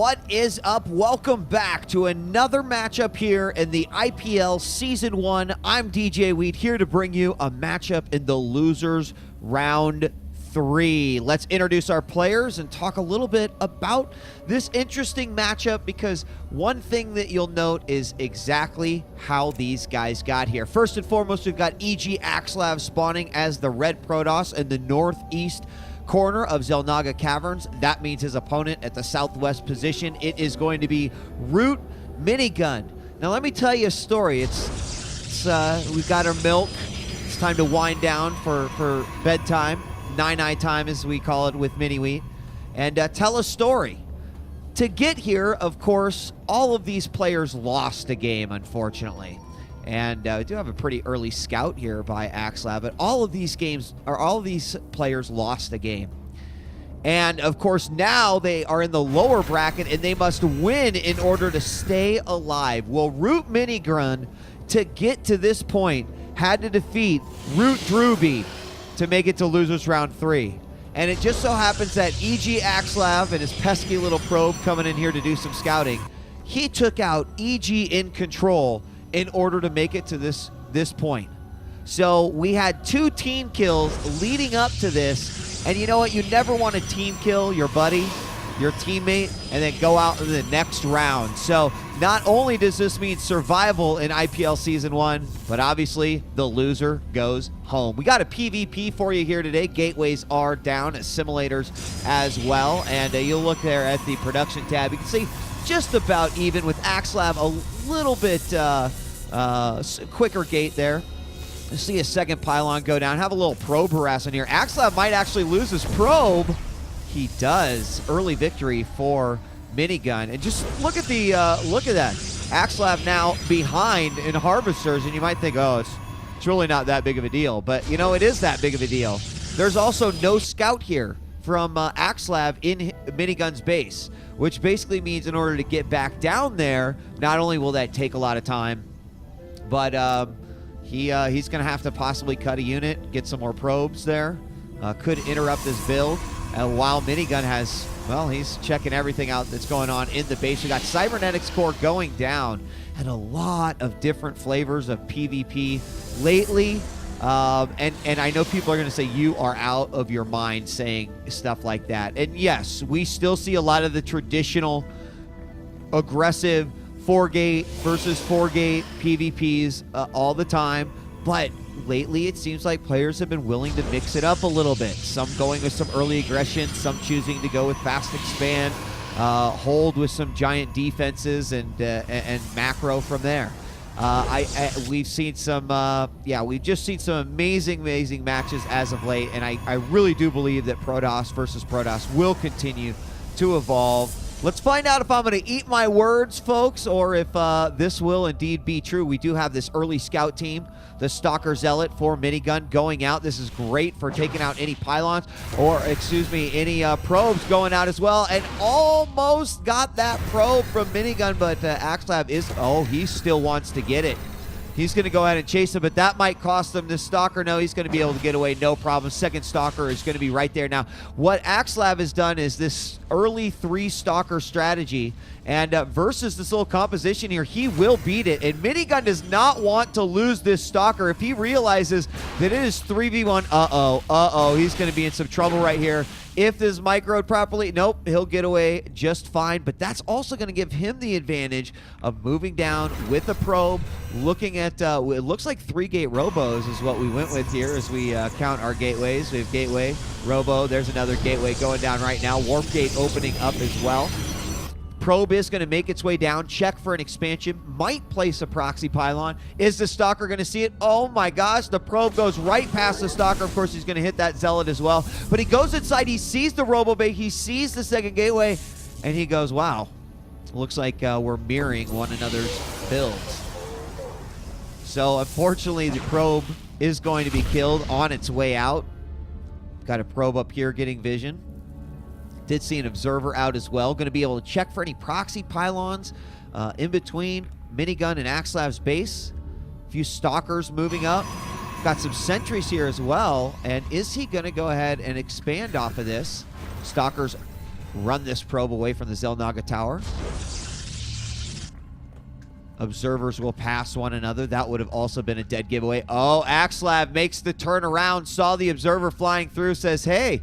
What is up? Welcome back to another matchup here in the IPL Season 1. I'm DJ Wheat here to bring you a matchup in the Losers Round 3. Let's introduce our players and talk a little bit about this interesting matchup, because one thing that you'll note is exactly how these guys got here. First and foremost, we've got EGAxslav spawning as the red Protoss in the northeast corner of Xel'Naga Caverns. That means his opponent at the southwest position, it is going to be ROOTMinigun. Now let me tell you a story. We've got our milk. It's time to wind down for bedtime, nine time as we call it with Mini Wheat, and tell a story. To get here, of course, all of these players lost a game, unfortunately. And we do have a pretty early scout here by EGAxslav, but all of these players lost a game. And of course, now they are in the lower bracket and they must win in order to stay alive. Well, ROOTMinigun, to get to this point, had to defeat ROOTDruby to make it to Losers Round 3. And it just so happens that EGAxslav and his pesky little probe coming in here to do some scouting, he took out EG in control in order to make it to this point. So we had 2 team kills leading up to this, and you know what? You never want to team kill your buddy, your teammate, and then go out in the next round. So not only does this mean survival in IPL Season 1, but obviously the loser goes home. We got a PvP for you here today. Gateways are down, simulators as well, and you'll look there at the production tab. You can see just about even with EGAxslav, a little bit quicker gate there. You see a second pylon go down. Have a little probe harassment here. EGAxslav might actually lose his probe. He does. Early victory for Minigun. And just look at the look at that. EGAxslav now behind in harvesters, and you might think, oh, it's really not that big of a deal. But you know, it is that big of a deal. There's also no scout here from EGAxslav in Minigun's base, which basically means in order to get back down there, not only will that take a lot of time, but he's going to have to possibly cut a unit, get some more probes there. Could interrupt his build. While Minigun has, well, he's checking everything out that's going on in the base. We got Cybernetics Core going down, and a lot of different flavors of PvP lately. And I know people are going to say you are out of your mind saying stuff like that. And yes, we still see a lot of the traditional aggressive 4-gate versus 4-gate PvPs all the time. But lately it seems like players have been willing to mix it up a little bit. Some going with some early aggression, some choosing to go with fast expand, hold with some giant defenses, and macro from there. We've seen some, we've just seen some amazing matches as of late, and I really do believe that Protoss versus Protoss will continue to evolve. Let's find out if I'm going to eat my words, folks, or if this will indeed be true. We do have this early scout team, the Stalker Zealot for Minigun going out. This is great for taking out any pylons, or excuse me, any probes going out as well. And almost got that probe from Minigun, but EGAxslav is, oh, he still wants to get it. He's going to go ahead and chase him, but that might cost him this Stalker. No, he's going to be able to get away, no problem. Second Stalker is going to be right there. Now, what EGAxslav has done is this early 3 Stalker strategy, and versus this little composition here, he will beat it. And Minigun does not want to lose this Stalker. If he realizes that it is 3v1, he's going to be in some trouble right here. If this is microed properly, nope, he'll get away just fine. But that's also going to give him the advantage of moving down with a probe, looking at, it looks like 3-gate robos is what we went with here as we count our gateways. We have gateway, robo, there's another gateway going down right now. Warp gate opening up as well. Probe is going to make its way down, check for an expansion, might place a proxy pylon. Is the Stalker going to see it? Oh my gosh, the probe goes right past the Stalker. Of course, he's going to hit that Zealot as well. But he goes inside, he sees the Robo Bay, he sees the second gateway, and he goes, wow, looks like we're mirroring one another's builds. So unfortunately, the probe is going to be killed on its way out. Got a probe up here getting vision. Did see an observer out as well. Going to be able to check for any proxy pylons in between Minigun and EGAxslav's base. A few Stalkers moving up. Got some sentries here as well. And is he going to go ahead and expand off of this? Stalkers run this probe away from the Xel'Naga Tower. Observers will pass one another. That would have also been a dead giveaway. Oh, EGAxslav makes the turn around, saw the observer flying through, says, hey,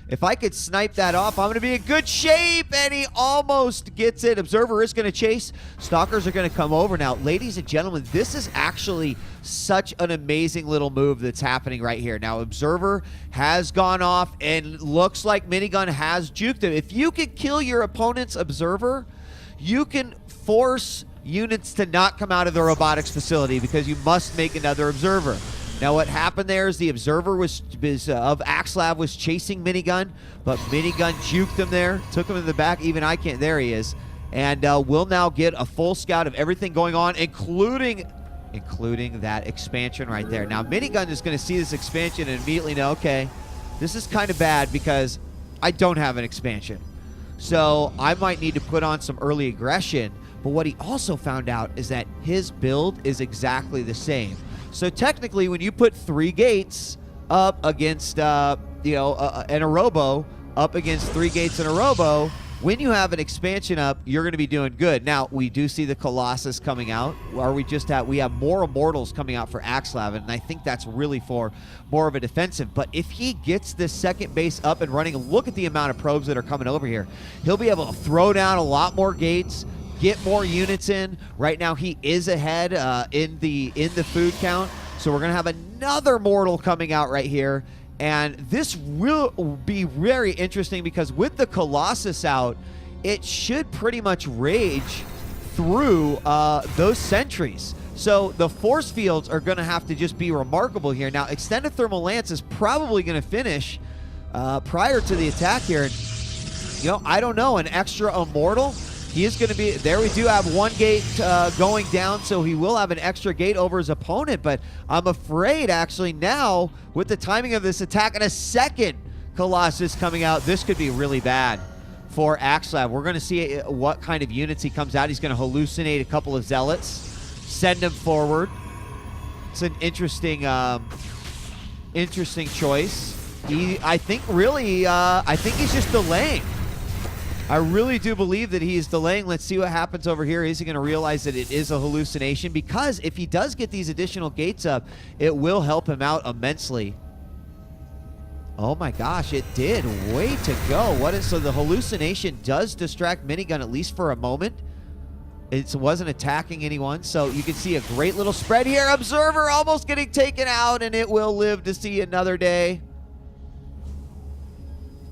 if I could snipe that off, I'm going to be in good shape, and he almost gets it. Observer is going to chase. Stalkers are going to come over. Now, ladies and gentlemen, this is actually such an amazing little move that's happening right here. Now, Observer has gone off, and looks like Minigun has juked him. If you can kill your opponent's Observer, you can force units to not come out of the robotics facility because you must make another Observer. Now, what happened there is the Observer of EGAxslav was chasing Minigun, but Minigun juked him there, took him in the back. Even I can't. There he is. And we'll now get a full scout of everything going on, including that expansion right there. Now, Minigun is going to see this expansion and immediately know, okay, this is kind of bad because I don't have an expansion. So I might need to put on some early aggression. But what he also found out is that his build is exactly the same. So technically, when you put 3 gates up against, and a robo up against 3 gates and a robo, when you have an expansion up, you're going to be doing good. Now, we do see the Colossus coming out, or we have more Immortals coming out for EGAxslav, and I think that's really for more of a defensive. But if he gets this second base up and running, look at the amount of probes that are coming over here. He'll be able to throw down a lot more gates, get more units in. Right now, he is ahead in the food count. So we're going to have another mortal coming out right here. And this will be very interesting because with the Colossus out, it should pretty much rage through those sentries. So the force fields are going to have to just be remarkable here. Now, Extended Thermal Lance is probably going to finish prior to the attack here. And, I don't know, an extra Immortal. He is going to be, there we do have 1 gate going down, so he will have an extra gate over his opponent, but I'm afraid actually now, with the timing of this attack and a second Colossus coming out, this could be really bad for EGAxslav. We're going to see what kind of units he comes out. He's going to hallucinate a couple of Zealots, send them forward. It's an interesting choice. I think he's just delaying. I really do believe that he is delaying. Let's see what happens over here. Is he going to realize that it is a hallucination? Because if he does get these additional gates up, it will help him out immensely. Oh my gosh, it did. Way to go. So the hallucination does distract Minigun at least for a moment. It wasn't attacking anyone, so you can see a great little spread here. Observer almost getting taken out, and it will live to see another day.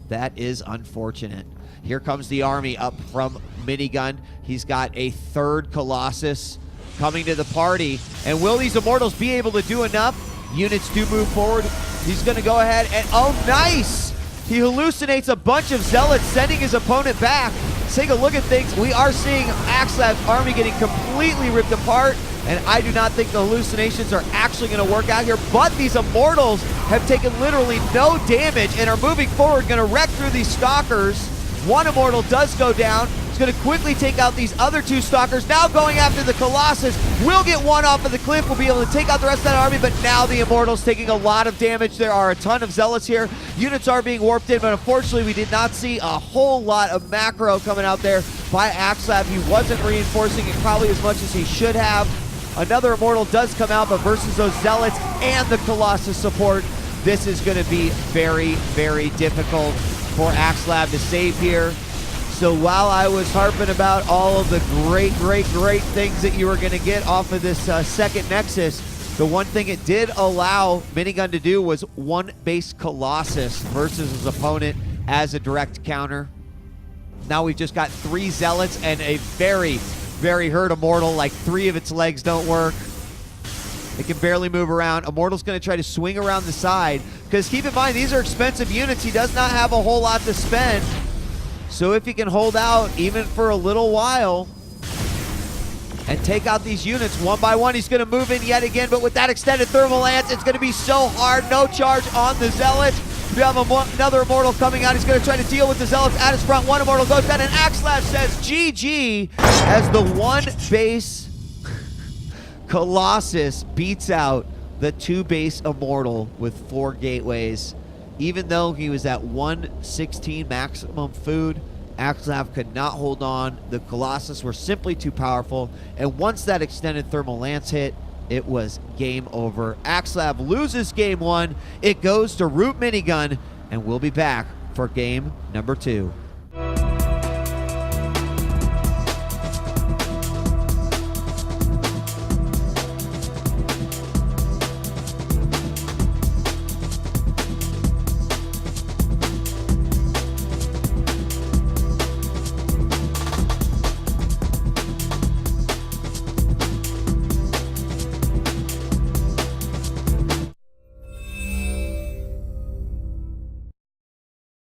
That is unfortunate. Here comes the army up from Minigun. He's got a 3rd Colossus coming to the party. And will these Immortals be able to do enough? Units do move forward. He's going to go ahead and, oh, nice! He hallucinates a bunch of Zealots, sending his opponent back. Take a look at things. We are seeing EGAxslav's army getting completely ripped apart, and I do not think the hallucinations are actually going to work out here, but these Immortals have taken literally no damage and are moving forward, going to wreck through these Stalkers. 1 Immortal does go down. He's going to quickly take out these other 2 Stalkers. Now going after the Colossus. Will get 1 off of the cliff. Will be able to take out the rest of that army, but now the Immortal's taking a lot of damage. There are a ton of Zealots here. Units are being warped in, but unfortunately we did not see a whole lot of macro coming out there by EGAxslav. He wasn't reinforcing it probably as much as he should have. Another Immortal does come out, but versus those Zealots and the Colossus support, this is going to be very, very difficult for EGAxslav to save here. So while I was harping about all of the great things that you were going to get off of this second Nexus, the one thing it did allow Minigun to do was 1 base Colossus versus his opponent as a direct counter. Now we've just got 3 Zealots and a very, very hurt Immortal. Like 3 of its legs don't work. It can barely move around. Immortal's going to try to swing around the side, because keep in mind, these are expensive units. He does not have a whole lot to spend. So if he can hold out even for a little while and take out these units 1 by 1, he's going to move in yet again. But with that Extended Thermal Lance, it's going to be so hard. No charge on the Zealots. We have another Immortal coming out. He's going to try to deal with the Zealots at his front. 1 Immortal goes down, and EGAxslav says GG as the 1 base Colossus beats out the 2 base Immortal with 4 gateways. Even though he was at 116 maximum food, EGAxslav could not hold on. The Colossus were simply too powerful, and once that extended thermal lance hit, it was game over. EGAxslav loses game 1. It goes to ROOTMinigun, and we'll be back for game number 2.